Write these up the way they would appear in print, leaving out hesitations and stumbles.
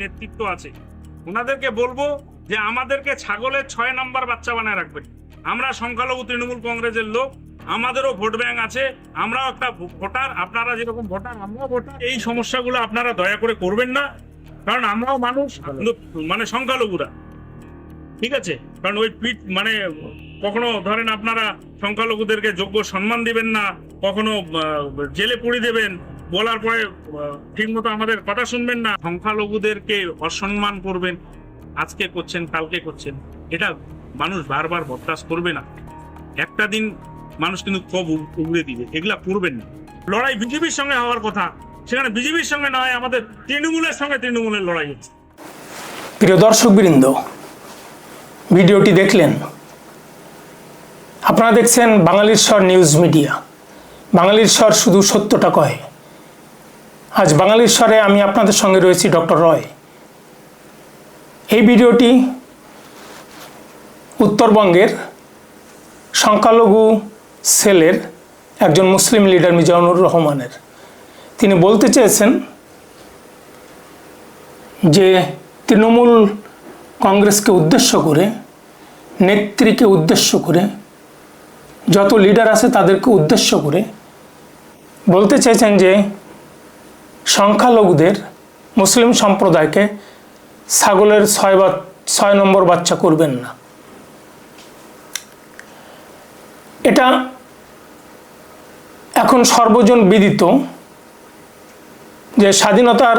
নেতৃত্ব আছে, ওনাদেরকে বলবো যে আমাদেরকে ছাগলের 6 নাম্বার বাচ্চা বানায় রাখবেন। আমরা সংখ্যালঘু তৃণমূল কংগ্রেসের লোক, আমাদেরও ভোট ব্যাংক আছে, আমরাও একটা ভোটার, আপনারা যেরকম ভোটার আমরাও ভোটার। এই সমস্যাগুলো আপনারা দয়া করে করবেন না, কারণ আমরাও মানুষ, মানে সংখ্যালঘুরা, ঠিক আছে? কারণ ওই মানে কখনো ধরেন আপনারা সংখ্যালঘুদেরকে যোগ্য সম্মান দিবেন না, কখনো জেলে পুড়ি দেবেন, বলার পরে ঠিক মতো আমাদের কথা শুনবেন না, সংখ্যালঘুদেরকে অসম্মান করবেন, আজকে করছেন কালকে করছেন, এটা মানুষ বারবার বরদাস্ত করবে না। একটা দিন মানুষ কিন্তু কব উগড়ে দিবে, এগুলা করবেন না। লড়াই বিজেপির সঙ্গে হওয়ার কথা, সেখানে বিজেপির সঙ্গে নয়, আমাদের তৃণমূলের সঙ্গে তৃণমূলের লড়াই হচ্ছে। প্রিয় দর্শকবৃন্দ, ভিডিওটি দেখলেন, আপনারা দেখছেন বাঙালির স্বর নিউজ মিডিয়া। বাঙালির স্বর শুধু সত্যটা কয়। আজ বাঙালির স্বরে আমি আপনাদের সঙ্গে রয়েছি ডক্টর রয়। এই ভিডিওটি উত্তরবঙ্গের সংখ্যালঘু সেলের একজন মুসলিম লিডার মিজানুর রহমানের। তিনি বলতে চেয়েছেন যে তৃণমূল কংগ্রেসকে উদ্দেশ্য করে, নেত্রীকে উদ্দেশ্য করে, যত লিডার আছে তাদেরকে উদ্দেশ্য করে বলতে চেয়েছেন যে সংখ্যালঘুদের, মুসলিম সম্প্রদায়কে ছাগলের 6 নম্বর বাচ্চা করবেন না। এটা এখন সর্বজন বিদিত যে স্বাধীনতার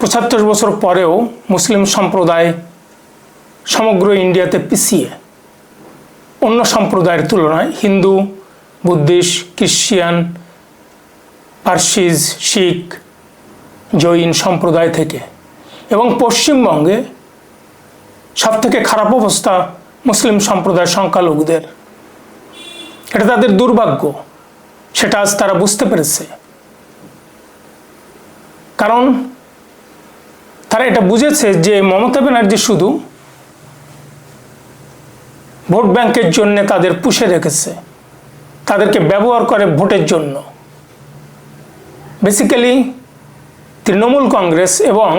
75 বছর পরেও মুসলিম সম্প্রদায় সমগ্র ইন্ডিয়াতে পিছিয়ে, অন্য সম্প্রদায়ের তুলনায় হিন্দু, বুদ্ধিস্ট, খ্রিস্টান, পার্সিজ, শিখ, জৈন সম্প্রদায় থেকে। এবং পশ্চিমবঙ্গে সবথেকে খারাপ অবস্থা মুসলিম সম্প্রদায়ের সংখ্যালঘুদের। এটা তাদের দুর্ভাগ্য, সেটা আজ তারা বুঝতে পেরেছে। কারণ তারা এটা বুঝেছে যে মমতা ব্যানার্জি শুধু ভোট ব্যাংকের জন্য তাদের পুষে রেখেছে, তাদেরকে ব্যবহার করে ভোটের জন্য। বেসিক্যালি তৃণমূল কংগ্রেস এবং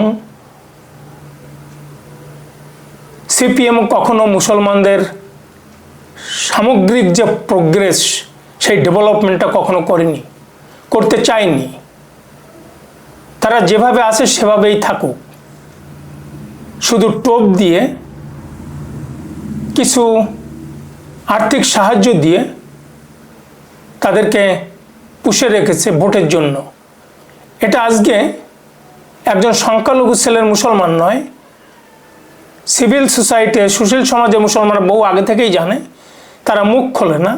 সিপিএম কখনো মুসলমানদের সামগ্রিক যে প্রোগ্রেস, সেই ডেভেলপমেন্টটা কখনো করেনি, করতে চায়নি। তারা যেভাবে আছে সেভাবেই থাকুক, শুধু টোপ দিয়ে, কিছু আর্থিক সাহায্য দিয়ে তাদেরকে পুষে রেখেছে ভোটের জন্য। এটা আজকে একজন সংখ্যালঘু ছেলের মুসলমান নয়, সিভিল সোসাইটি, সুশীল সমাজে মুসলমানরা বহু আগে থেকেই জানে, তারা মুখ খোলে না,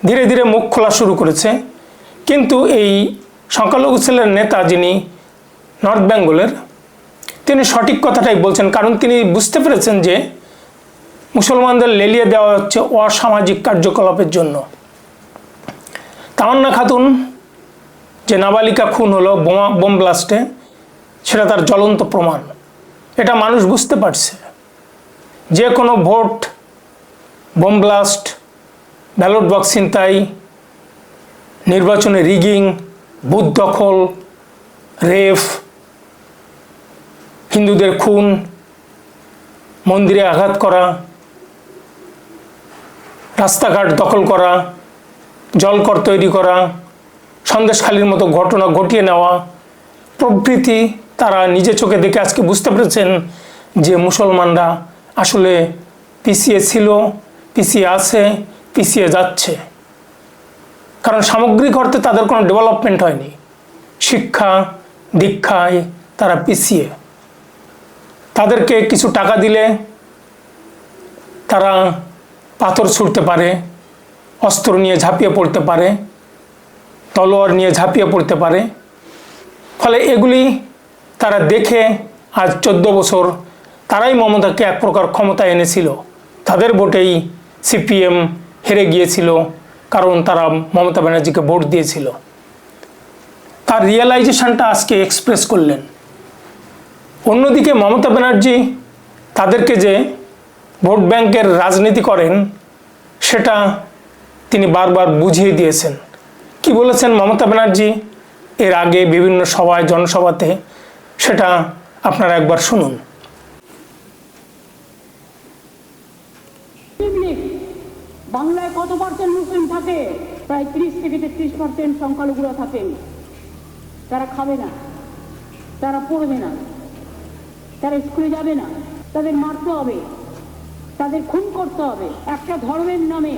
ধীরে ধীরে মুখ খোলা শুরু করেছে। কিন্তু এই সংখ্যালঘু ছেলের নেতা, যিনি নর্থ বেঙ্গলের, তিনি সঠিক কথাটাই বলছেন। কারণ তিনি বুঝতে পেরেছেন যে মুসলমানদের লেলিয়ে দেওয়া হচ্ছে অসামাজিক কার্যকলাপের জন্য। তামান্না খাতুন যে নাবালিকা খুন হলো বোম ব্লাস্টে, সেটা তার জ্বলন্ত প্রমাণ। এটা মানুষ বুঝতে পারছে। যে কোনো vote, bomb blast, ballot box ছিনতাই, নির্বাচনে রিগিং, বুথ দখল, রেপ, হিন্দুদের খুন, মন্দিরে আঘাত করা, রাস্তাঘাট দখল করা, জলকর তৈরি করা, সন্দেশখালির মতো ঘটনা ঘটিয়ে নেওয়া প্রভৃতি তারা নিজে চোখে দেখে আজকে বুঝতে পেরেছেন যে মুসলমানরা আসলে পিছিয়ে ছিল, পিছিয়ে আছে, পিছিয়ে যাচ্ছে। কারণ সামগ্রিক অর্থে তাদের কোনো ডেভেলপমেন্ট হয়নি। শিক্ষা দীক্ষায় তারা পিছিয়ে। তাদেরকে কিছু টাকা দিলে তারা পাথর ছুঁড়তে পারে, অস্ত্র নিয়ে ঝাঁপিয়ে পড়তে পারে, তলোয়ার নিয়ে ঝাঁপিয়ে পড়তে পারে। ফলে এগুলি তারা দেখে আজ 14 বছর তারাই মমতাকে এক প্রকার ক্ষমতায় এনেছিল। তাদের ভোটেই সিপিএম হেরে গিয়েছিল, কারণ তারা মমতা ব্যানার্জিকে ভোট দিয়েছিল। তার রিয়েলাইজেশনটা আজকে এক্সপ্রেস করলেন। অন্যদিকে মমতা ব্যানার্জি তাদেরকে যে ভোট ব্যাংকের রাজনীতি করেন, সেটা তিনি বারবার বুঝিয়ে দিয়েছেন। কি বলেছেন মমতা ব্যানার্জি এর আগে বিভিন্ন সভায়, জনসভাতে? সেটা আপনারা একবার শুনুন। বাংলায় কত পার্সেন্ট মুসলিম থাকে? প্রায় 30 থেকে 33% সংখ্যালঘুরা থাকেন। তারা খাবে না, তারা পড়বে না, তারা স্কুলে যাবে না, তাদের মারতে হবে, তাদের খুন করতে হবে। একটা ধর্মের নামে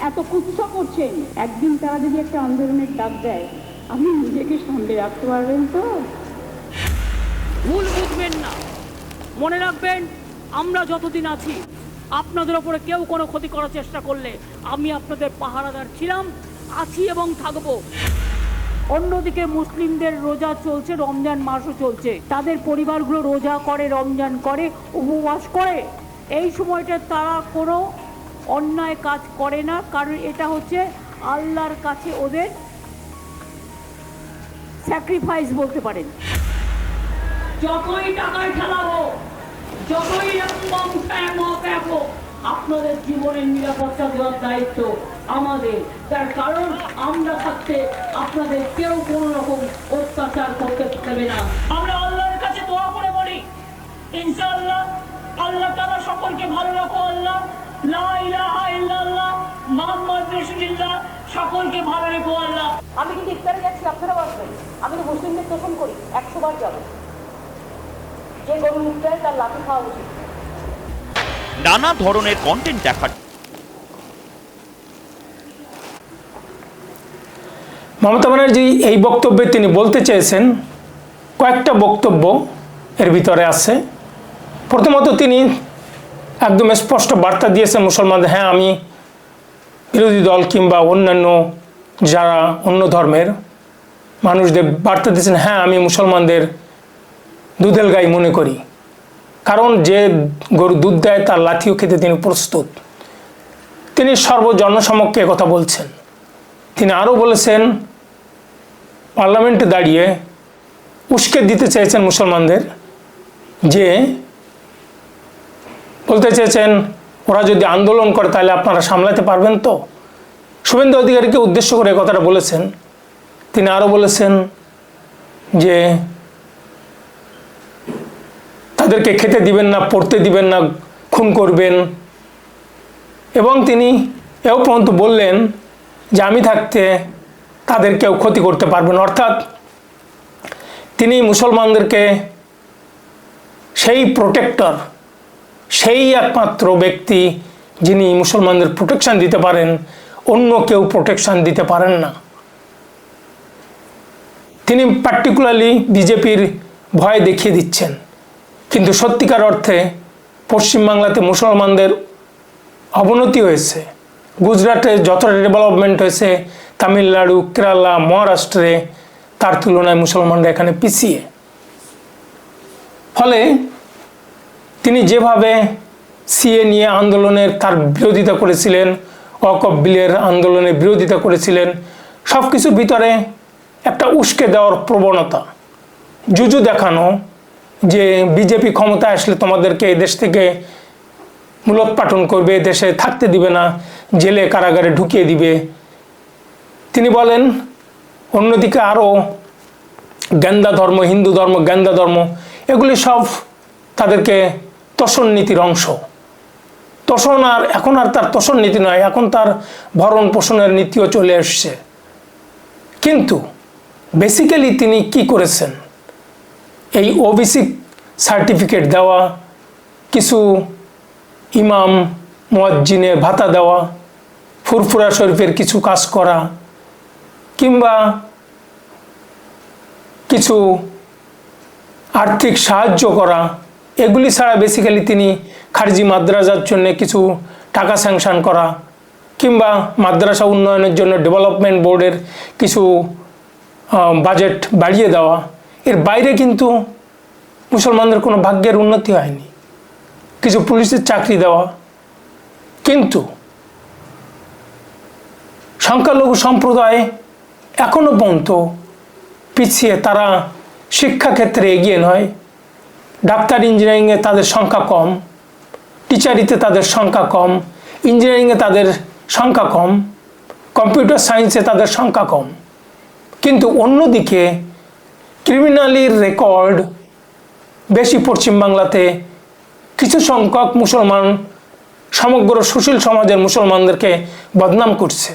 এত কুৎসা করছেন। একদিন তারা যদি একটা আন্দোলনের ডাক দেয়, আপনি নিজেকে সামলে রাখতে পারবেন তো? ভুল বুঝবেন না, মনে রাখবেন আমরা যতদিন আছি আপনাদের ওপরে কেউ কোনো ক্ষতি করার চেষ্টা করলে আমি আপনাদের পাহারাদার ছিলাম, আছি এবং থাকবো। অন্যদিকে মুসলিমদের রোজা চলছে, রমজান মাসও চলছে, তাদের পরিবারগুলো রোজা করে, রমজান করে, উপবাস করে। এই সময়টা তারা কোনো অন্যায় কাজ করে না, কারণ এটা হচ্ছে আল্লাহর কাছে ওদের স্যাক্রিফাইস বলতে পারেন। যতই টাকায় খেলা হোক, যতই হোক, আপনাদের জীবনের নিরাপত্তা দেওয়ার দায়িত্ব আমাদের। তার কারণ আমরা থাকতে আপনাদের কেউ কোনো রকম অত্যাচার করতে পারবে না। আমরা আল্লাহর কাছে দোয়া করে বলি, ইনশাআল্লাহ আল্লাহ তাআলা সকলকে ভালো রাখো। আল্লাহ লা ইলাহা ইল্লাল্লাহ মুহাম্মদ রাসূলুল্লাহ, সকলকে ভালো রেখো আল্লাহ। আমি কিন্তু ইফতারে যাচ্ছি, আপনারা আসবেন। আমি তো মুসলিমদের তোষণ করি, 100 বার যাব। যে গরু ইফতারে তার লাঠি খাওয়া উচিত। নানা ধরনের কন্টেন্ট দেখার মমতা ব্যানার্জি এই বক্তব্যে তিনি বলতে চেয়েছেন, কয়েকটা বক্তব্য এর ভিতরে আছে। প্রথমত তিনি একদম স্পষ্ট বার্তা দিয়েছেন মুসলমানদের, হ্যাঁ আমি বিরোধী দল কিংবা অন্যান্য যারা অন্য ধর্মের মানুষদের বার্তা দিয়েছেন, হ্যাঁ আমি মুসলমানদের দুধেল গাই মনে করি, কারণ যে গরু দুধ দেয় তার লাঠিও খেতে তিনি প্রস্তুত। তিনি সর্বজনসমক্ষে কথা বলছেন। তিনি আরও বলেছেন, পার্লামেন্টে দাঁড়িয়ে উস্কে দিতে চেয়েছেন মুসলমানদের, যে বলতে চেয়েছেন ওরা যদি আন্দোলন করে তাহলে আপনারা সামলাতে পারবেন তো। শুভেন্দু অধিকারীকে উদ্দেশ্য করে কথাটা বলেছেন। তিনি আরও বলেছেন যে তাদেরকে খেতে দিবেন না, পড়তে দিবেন না, খুন করবেন। এবং তিনি এও পর্যন্ত বললেন যে আমি থাকতে তাদের কেউ ক্ষতি করতে পারবেন। অর্থাৎ তিনি মুসলমানদেরকে সেই প্রোটেক্টর, সেই একমাত্র ব্যক্তি যিনি মুসলমানদের প্রোটেকশন দিতে পারেন, অন্য কেউ প্রোটেকশন দিতে পারেন না। তিনি পার্টিকুলারলি বিজেপির ভয় দেখিয়ে দিচ্ছেন, কিন্তু সত্যিকার অর্থে পশ্চিমবাংলাতে মুসলমানদের অবনতি হয়েছে। গুজরাটে যতটা ডেভেলপমেন্ট হয়েছে, তামিলনাড়ু, কেরালা, মহারাষ্ট্রে, তার তুলনায় মুসলমানরা এখানে পিছিয়ে। ফলে তিনি যেভাবে সিএ নিয়ে আন্দোলনের তার বিরোধিতা করেছিলেন, ওয়াকফ বিলের আন্দোলনের বিরোধিতা করেছিলেন, সব কিছুর ভিতরে একটা উস্কে দেওয়ার প্রবণতা, জুজু দেখানো যে বিজেপি ক্ষমতায় আসলে তোমাদেরকে এদেশ থেকে মূলোৎপাটন করবে, দেশে থাকতে দিবে না, জেলে কারাগারে ঢুকিয়ে দিবে। তিনি বলেন অন্যদিকে আরও গ্যান্দা ধর্ম, হিন্দু ধর্ম, গ্যান্দা ধর্ম, এগুলি সব তাদেরকে তোষণ নীতির অংশ। তোষণ আর এখন আর তার তোষণ নীতি নয়, এখন তার ভরণ পোষণের নীতিও চলে এসছে। কিন্তু বেসিক্যালি তিনি কি করেছেন, এই ওবিসি সার্টিফিকেট দেওয়া, কিছু ইমাম মুয়াজ্জিনের ভাতা দেওয়া, ফুরফুরা শরীফের কিছু কাজ করা, কিংবা কিছু আর্থিক সাহায্য করা, এগুলি ছাড়া বেসিক্যালি তিনি খারজি মাদ্রাসার জন্য কিছু টাকা স্যাংশন করা, কিংবা মাদ্রাসা উন্নয়নের জন্য ডেভেলপমেন্ট বোর্ডের কিছু বাজেট বাড়িয়ে দেওয়া, এর বাইরে কিন্তু মুসলমানদের কোনো ভাগ্যের উন্নতি হয়নি। কিছু পুলিশের চাকরি দেওয়া, কিন্তু সংখ্যালঘু সম্প্রদায় এখনও পর্যন্ত পিছিয়ে, তারা শিক্ষাক্ষেত্রে এগিয়ে নয়। ডাক্তার ইঞ্জিনিয়ারিংয়ে তাদের সংখ্যা কম, টিচারিতে তাদের সংখ্যা কম, ইঞ্জিনিয়ারিংয়ে তাদের সংখ্যা কম, কম্পিউটার সায়েন্সে তাদের সংখ্যা কম। কিন্তু অন্যদিকে ক্রিমিনালির রেকর্ড বেশি পশ্চিমবাংলাতে কিছু সংখ্যক মুসলমান সমগ্র সুশীল সমাজের মুসলমানদেরকে বদনাম করছে।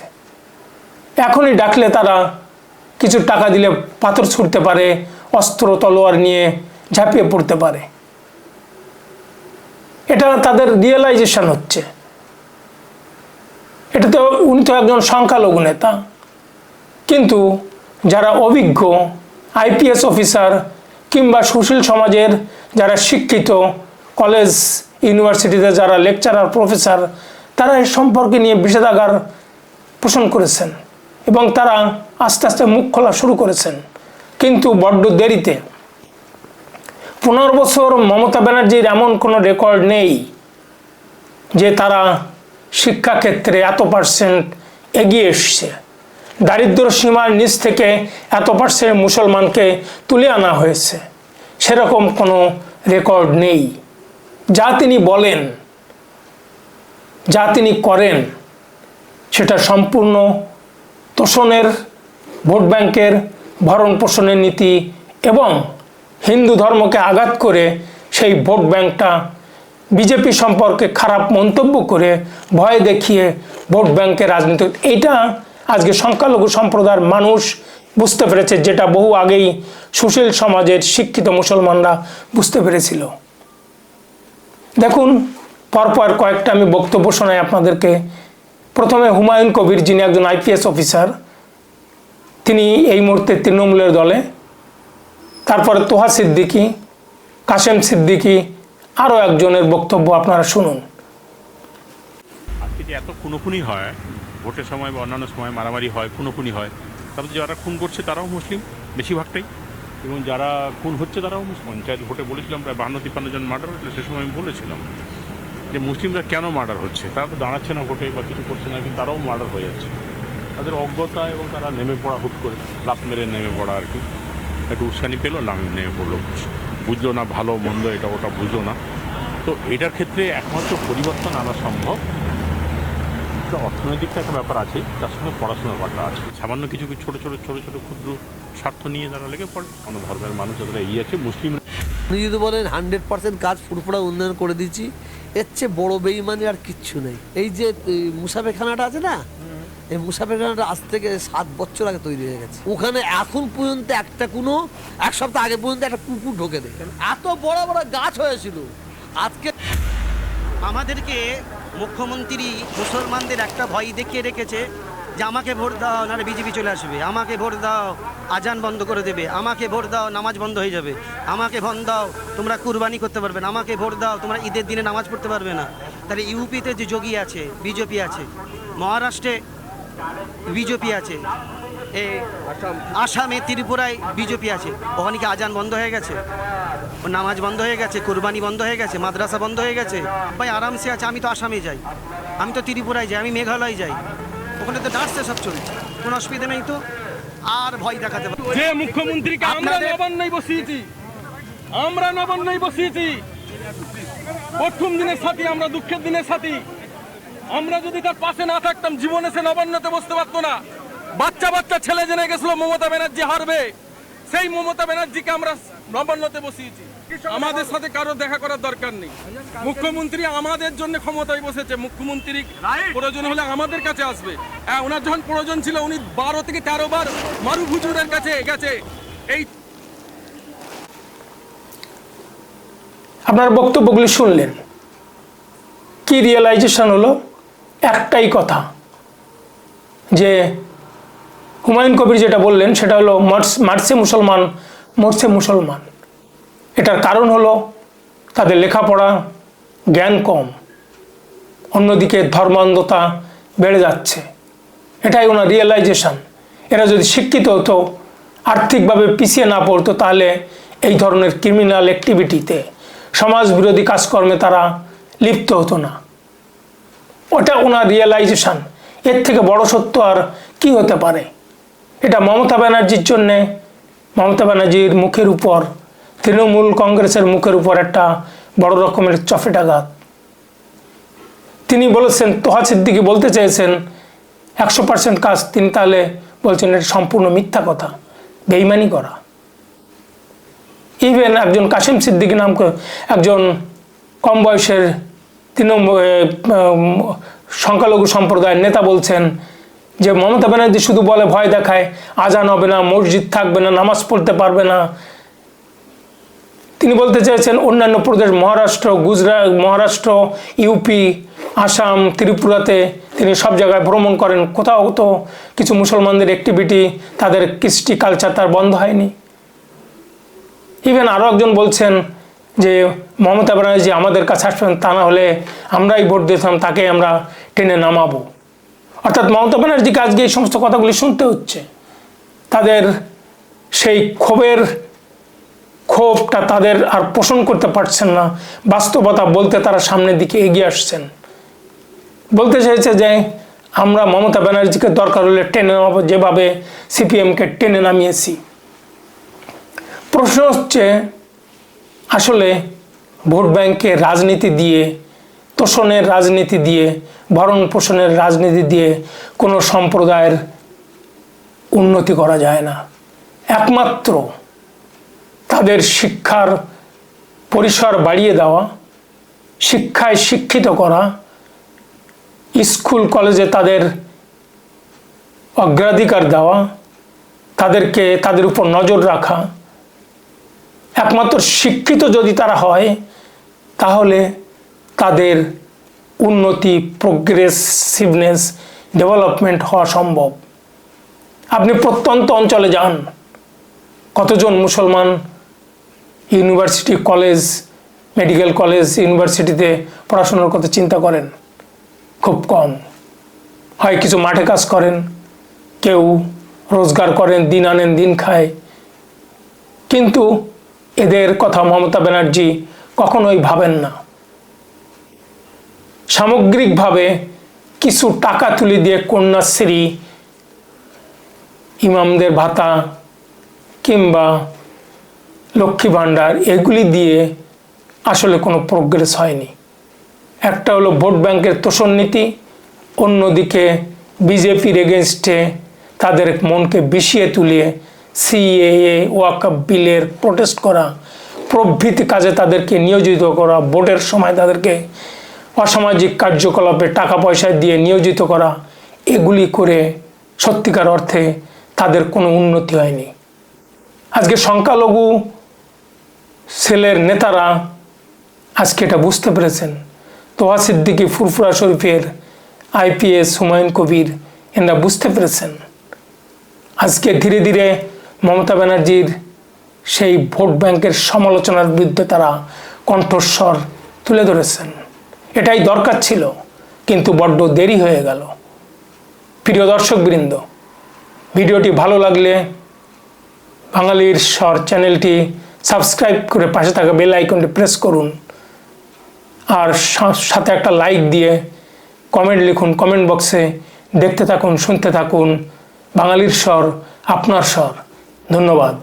এখনই ডাকলে তারা কিছু টাকা দিলে পাথর ছুঁড়তে পারে, অস্ত্র তলোয়ার নিয়ে ঝাঁপিয়ে পড়তে পারে। এটা তাদের রিয়েলাইজেশন হচ্ছে। এটা তো উনি তো একজন সংখ্যালঘু নেতা, কিন্তু যারা অভিজ্ঞ আইপিএস অফিসার কিংবা সুশীল সমাজের যারা শিক্ষিত, কলেজ ইউনিভার্সিটিতে যারা লেকচারার প্রফেসর, তারা এই সম্পর্কে নিয়ে বিষেধাগার পোষণ করেছেন এবং তারা আস্তে আস্তে মুখ খোলা শুরু করেছেন, কিন্তু বড্ড দেরিতে। 15 বছর মমতা ব্যানার্জির এমন কোনো রেকর্ড নেই যে তারা শিক্ষাক্ষেত্রে এত % এগিয়ে এসছে, দারিদ্র সীমার নিচ থেকে এত % মুসলমানকে তুলে আনা হয়েছে, সেরকম কোনো রেকর্ড নেই। যা তিনি বলেন, যা তিনি করেন, সেটা সম্পূর্ণ তোষণের, ভোট ব্যাংকের ভরণ পোষণের নীতি এবং হিন্দু ধর্মকে আঘাত করে সেই ভোট ব্যাংকটা বিজেপি সম্পর্কে খারাপ মন্তব্য করে ভয় দেখিয়ে ভোট ব্যাংকের রাজনীতি, এইটা আজকে সংখ্যালঘু সম্প্রদায়ের মানুষ বুঝতে পেরেছে, যেটা বহু আগেই সুশীল সমাজের শিক্ষিত মুসলমানরা বুঝতে পেরেছিল। দেখুন, পরপর কয়েকটা আমি বক্তব্য শোনাই আপনাদেরকে। প্রথমে হুমায়ুন কবির, যিনি একজন আইপিএস অফিসার, তিনি এই মুহূর্তে তৃণমূলের দলে। তারপরে তোহা সিদ্দিকী, কাশেম সিদ্দিকী, আরও একজনের বক্তব্য আপনারা শুনুন। আজকে যে এত খুনোখুনি হয়, ভোটের সময় বা অন্যান্য সময় মারামারি হয়, খুনোখুনি হয়, তারপর যারা খুন করছে তারাও মুসলিম বেশিরভাগটাই, এবং যারা খুন হচ্ছে তারাও মুসলিম। পঞ্চায়েত ভোটে বলেছিলাম প্রায় 52-53 জন মার্ডার হয়েছিল, সে সময় আমি বলেছিলাম যে মুসলিমরা কেন মার্ডার হচ্ছে, তারা তো দাঁড়াচ্ছে না ভোটে বা কিছু করছে না, কিন্তু তারাও মার্ডার হয়ে যাচ্ছে। তাদের অজ্ঞতা এবং তারা নেমে পড়া, হুট করে লাফ মেরে নেমে পড়া আর কি, একটু উস্কানি পেলো, নেমে পড়লো, বুঝলো না ভালো মন্দ এটা ওটা বুঝলো না। তো এটার ক্ষেত্রে একমাত্র পরিবর্তন আনা সম্ভব, অর্থনৈতিক একটা ব্যাপার আছে, তার সঙ্গে পড়াশোনার ব্যাপারটা আছে। সামান্য কিছু ছোটো ছোটো ক্ষুদ্র স্বার্থ নিয়ে তারা লেগে পড়ে। অন্য ধর্মের মানুষ যারা এগিয়ে আছে, মুসলিম। উনি যদি বলেন 100% কাজ ফুরফুরা উন্নয়ন করে দিচ্ছি, এর চেয়ে বড় বেইমানি আর কিচ্ছু নেই। এই যে মুসাফেরখানাটা আছে না, এই মুসাফেরখানাটা আজ থেকে 7 বছর আগে তৈরি হয়ে গেছে। ওখানে এখন পর্যন্ত এক সপ্তাহ আগে পর্যন্ত একটা কুকুর ঢোকে দেয়। এত বড় বড় গাছ হয়েছিল। আজকে আমাদেরকে মুখ্যমন্ত্রী মুসলমানদের একটা ভয় দেখিয়ে রেখেছে যে আমাকে ভোট দাও নাহলে বিজেপি চলে আসবে, আমাকে ভোট দাও আজান বন্ধ করে দেবে, আমাকে ভোট দাও নামাজ বন্ধ হয়ে যাবে, আমাকে ভোট দাও তোমরা কুরবানি করতে পারবে না, আমাকে ভোট দাও তোমরা ঈদের দিনে নামাজ পড়তে পারবে না। তাহলে ইউপিতে যে যোগী আছে, বিজেপি আছে, মহারাষ্ট্রে বিজেপি আছে, আসামে ত্রিপুরায় বিজেপি আছে, ওখানে কি আজান বন্ধ হয়ে গেছে, নামাজ বন্ধ হয়ে গেছে, কুরবানি বন্ধ হয়ে গেছে, মাদ্রাসা বন্ধ হয়ে গেছে? ভাই আরামসে আছে। আমি তো আসামে যাই, আমি তো ত্রিপুরায় যাই, আমি মেঘালয় যাই, ওখানে তো ডান্সে সব চলছে, কোনো অসুবিধা নেই। তো আর ভয় দেখাতে পারে যে মুখ্যমন্ত্রীকে আমরা নবান্নই বসিয়েছি, প্রথম দিনের সাথী, আমরা দুঃখের দিনের সাথী। আমরা যদি তার পাশে না থাকতাম, জীবনে সে নবান্নতে বসতে পারতো না। বাচ্চা ছেলে জেনে গেছিল মমতা ব্যানার্জি হারবে, সেই মমতা ব্যানার্জিকে আমরা নবান্নতে বসিয়েছি। আমাদের সাথে কারো দেখা করার দরকার নেই। মুখ্যমন্ত্রী আমাদের জন্য ক্ষমতায় বসেছে। মুখ্যমন্ত্রী প্রয়োজন হলে আমাদের কাছে আসবে। ওনার যখন প্রয়োজন ছিল, উনি 12 থেকে 13 বার মারুফ হুজুরের কাছে গেছে। এই আপনার বক্তব্যগুলি শুনলেন, কি রিয়েলাইজেশন হলো? একটাই কথা, যে হুমায়ুন কবির যেটা বললেন সেটা হলো মারছে মুসলমান, মরছে মুসলমান। এটার কারণ হলো তাদের লেখাপড়া জ্ঞান কম, অন্যদিকে ধর্মান্ধতা বেড়ে যাচ্ছে। এটাই ওনার রিয়েলাইজেশন। এরা যদি শিক্ষিত হতো, আর্থিকভাবে পিছিয়ে না পড়তো, তাহলে এই ধরনের ক্রিমিনাল অ্যাক্টিভিটিতে, সমাজ বিরোধী কাজকর্মে তারা লিপ্ত হতো না। ওটা ওনার রিয়েলাইজেশন। এর থেকে বড় সত্য আর কি হতে পারে? এটা মমতা ব্যানার্জির জন্যে, মমতা ব্যানার্জির মুখের উপর, তৃণমূল কংগ্রেসের মুখের উপর একটা বড় রকমের চফেটাঘাত। তিনি বলেছেন, তোহা সিদ্দিকী বলতে চেয়েছেন 100% কাজ, তিনি তাহলে বলছেন এটা সম্পূর্ণ মিথ্যা কথা, বেইমানি করা। ইভেন একজন কাশিম সিদ্দিকী নাম একজন কম বয়সের সংখ্যালঘু সম্প্রদায়ের নেতা বলছেন যে মমতা ব্যানার্জি শুধু বলে ভয় দেখায়, আজান হবে না, মসজিদ থাকবে না, নামাজ পড়তে পারবে না। তিনি বলতে চেয়েছেন অন্যান্য প্রদেশ মহারাষ্ট্র, গুজরাট, মহারাষ্ট্র, ইউপি, আসাম, ত্রিপুরাতে তিনি সব জায়গায় ভ্রমণ করেন, কোথাও তো কিছু মুসলমানদের অ্যাক্টিভিটি, তাদের কৃষ্টি কালচার তার বন্ধ হয়নি। ইভেন আরও একজন বলছেন যে মমতা ব্যানার্জি আমাদের কাছে আসবেন, তা না হলে আমরাই ভোট দিতাম, তাকে আমরা টেনে নামাবো। অর্থাৎ মমতা ব্যানার্জিকে আজকে এই সমস্ত কথাগুলি শুনতে হচ্ছে। তাদের সেই ক্ষোভটা তাদের আর পোষণ করতে পারছেন না, বাস্তবতা বলতে তারা সামনের দিকে এগিয়ে আসছেন। বলতে চাইছে যে আমরা মমতা ব্যানার্জিকে দরকার হলে টেনে নামাবো, যেভাবে সিপিএমকে টেনে নামিয়েছি। প্রশ্ন হচ্ছে আসলে ভোট ব্যাংকের রাজনীতি দিয়ে, তোষণের রাজনীতি দিয়ে, ভরণ পোষণের রাজনীতি দিয়ে কোনো সম্প্রদায়ের উন্নতি করা যায় না। একমাত্র তাদের শিক্ষার পরিসর বাড়িয়ে দেওয়া, শিক্ষায় শিক্ষিত করা, স্কুল কলেজে তাদের অগ্রাধিকার দেওয়া, তাদের উপর নজর রাখা। একমাত্র শিক্ষিত যদি তারা হয় তাহলে তাদের উন্নতি, প্রোগ্রেসিভনেস, ডেভেলপমেন্ট হওয়া সম্ভব। আপনি প্রত্যন্ত অঞ্চলে যান, কতজন মুসলমান ইউনিভার্সিটি, কলেজ, মেডিকেল কলেজ, ইউনিভার্সিটিতে পড়াশোনার কথা চিন্তা করেন? খুব কম। হয় কিছু মাঠে কাজ করেন, কেউ রোজগার করেন, দিন আনেন দিন খায়। কিন্তু এদের কথা মমতা ব্যানার্জি কখনোই ভাবেন না। সামগ্রিকভাবে কিছু টাকা তুলে দিয়ে কন্যাশ্রী, ইমামদের ভাতা কিংবা লক্ষ্মী ভাণ্ডার, এগুলি দিয়ে আসলে কোনো প্রোগ্রেস হয়নি। একটা হলো ভোট ব্যাংকের তোষণ নীতি, অন্যদিকে বিজেপির এগেনস্টে তাদের মনকে বিষিয়ে তুলে সিএএ, ওয়াকফ বিলের প্রোটেস্ট করা প্রভৃতি কাজে তাদেরকে নিয়োজিত করা, ভোটের সময় তাদেরকে অসামাজিক কার্যকলাপে টাকা পয়সা দিয়ে নিয়োজিত করা, এগুলি করে সত্যিকার অর্থে তাদের কোনো উন্নতি হয়নি। আজকে সংখ্যালঘু সেলের নেতারা আজকে এটা বুঝতে পেরেছেন। তোহা সিদ্দিকী, ফুরফুরা শরীফের আইপিএস, হুমায়ুন কবির, এরা বুঝতে পেরেছেন। আজকে ধীরে ধীরে মমতা ব্যানার্জির সেই ভোট ব্যাংকের সমালোচনার বিরুদ্ধে তারা কণ্ঠস্বর তুলে ধরেছেন। এটাই দরকার ছিল, কিন্তু বড্ড দেরি হয়ে গেল। প্রিয় দর্শকবৃন্দ, ভিডিওটি ভালো লাগলে বাঙালির স্বর চ্যানেলটি সাবস্ক্রাইব করে পাশে থাকা বেল আইকনটি প্রেস করুন, আর সাথে একটা লাইক দিয়ে কমেন্ট লিখুন কমেন্ট বক্সে। দেখতে থাকুন, শুনতে থাকুন বাঙালির স্বর, আপনার স্বর। ধন্যবাদ।